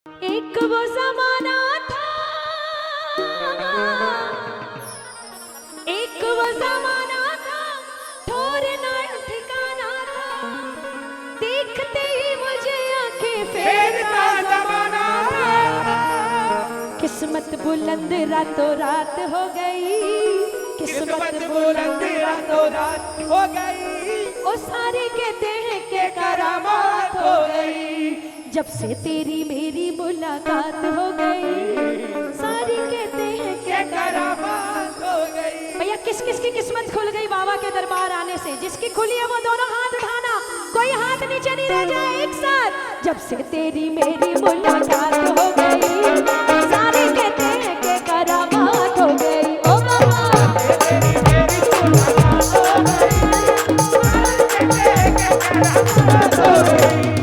एक वो जमाना था, एक वो जमाना था, ठोरना ठिकाना था, देखते ही मुझे आंखें फेरता जमाना था। किस्मत बुलंद रातों रात हो गई, किस्मत बुलंद रातों रात हो गई। ओ सारे कहते हैं कि करामात हो गई, जब से तेरी मेरी मुलाकात हो गई। सारे कहते हैं कि करामात हो गई। भैया किस किस की किस्मत खुल गई बाबा के दरबार आने से? जिसकी खुली है वो दोनों हाथ उठाना, कोई हाथ नीचे नहीं रह जाए एक साथ। जब से तेरी मेरी मुलाकात हो गई, सारे कहते हैं कि करामात हो गई। ओ बाबा तेरी मेरी मुलाकात हो गई, सारे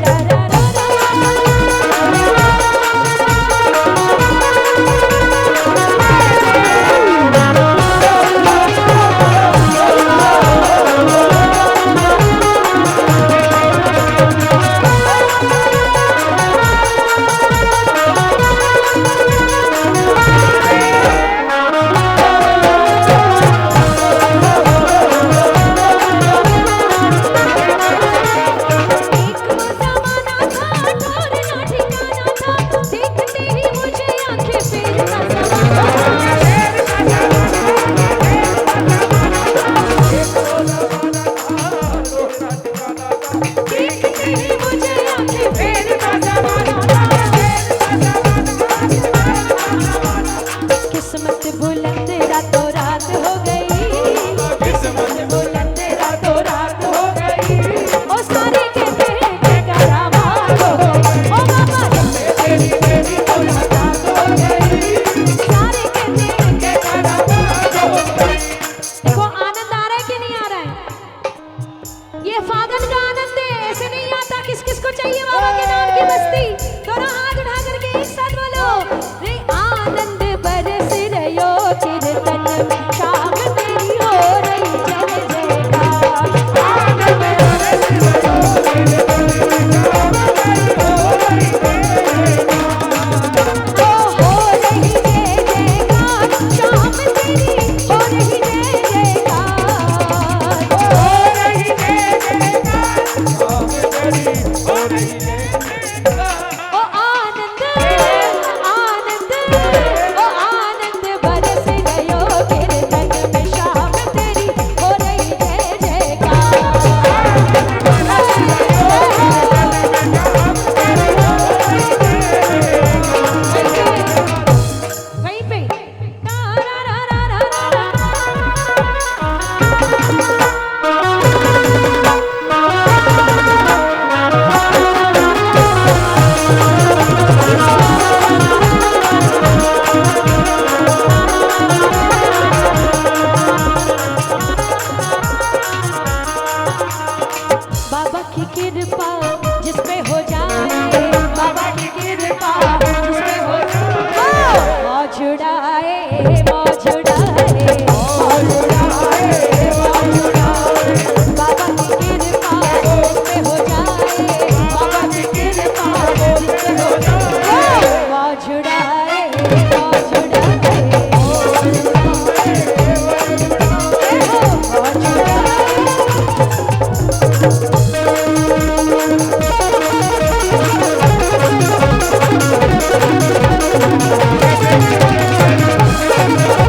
कहते हैं कि करामात हो गई। किस्मत बुलंद रातों रात हो गई, किस्मत बुलंद रातों रात हो गई। ओ सारे कहते हैं कि करामात हो गई। ओ बाबा तेरी मेरी मुलाकात हो गई, सारे कहते हैं कि करामात हो गई। देखो आनंद आ रहा है कि नहीं आ रहा है? ये फागन का आनंद है, ऐसे नहीं आता। किस किस को चाहिए बाबा के नाम की मस्ती? दोनों हाथ उठा करके एक साथ बोलो, रे आनंद बरस रयो चिरतन में, शाम तेरी हो रही जय जयकार। आनंद बरस रयो चिरतन में, शाम तेरी हो रही जय जयकार। शाम तेरी हो रही जय जयकार, हो रही जय जयकार, शाम तेरी हो रही जय जयकार। ओ आनंद आनंद, ओ आनंद बरस गयो कीर्तन में, शाम तेरी हो रही जय जयकार। वहीं पे बाबा की कृपा जिस पे हो जाए, बाबा की कृपा जिस पे हो जाए, मौज उड़ाए मौज उड़ाए मौज उड़ाए मौज उड़ाए। बाबा की कृपा जिस पे हो जाए, बाबा की कृपा जिस पे हो जाए, मौज उड़ाए मौज उड़ाए मौज उड़ाए। Oh,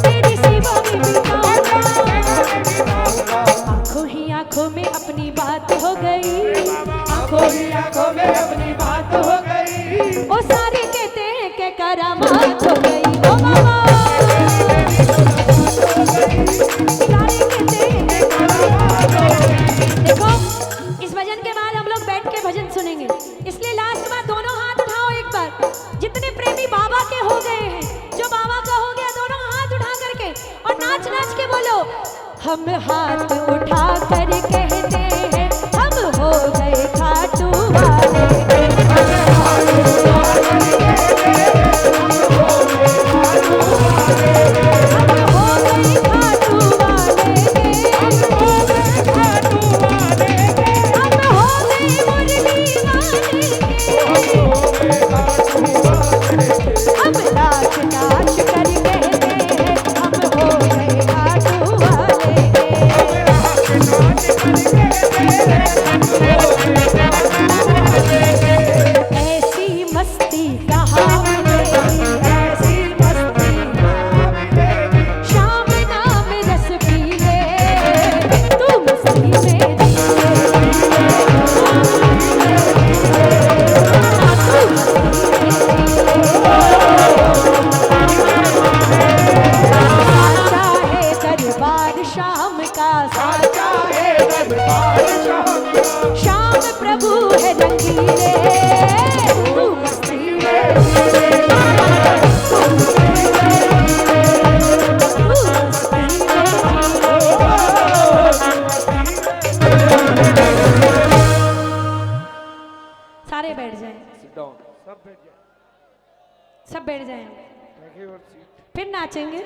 तेरी सेवा में बिताऊंगा। आंखों ही आंखों में अपनी बात हो गई, आंखों ही आंखों में अपनी बात हो गई। वो सारे कहते हैं कि करामात हो गई। ओ बाबा सारे कहते हैं कि करामात हो गई। देखो इस भजन के बाद हम लोग बैठ के भजन सुनेंगे, इसलिए लास्ट में दोनों हाथ उठाओ एक बार। जितने प्रेमी बाबा के हो गए हैं, जो बाबा का हो गया, दोनों हाथ उठा करके और नाच नाच के बोलो, हम हाथ उठा कर कहते हैं हम हो गए खाटू वाले। ऐसी मस्ती कहाँ मिलेगी, ऐसी मस्ती शाम नाम रस पी ले, तू मस्ती में दरबार शाम का, साचा है दरबार शाम का। शाम प्रभु है रंगीले, तू मस्ती में सारे बैठ जाएं, सब बैठ जाए। सब बैठ जाएं, फिर नाचेंगे।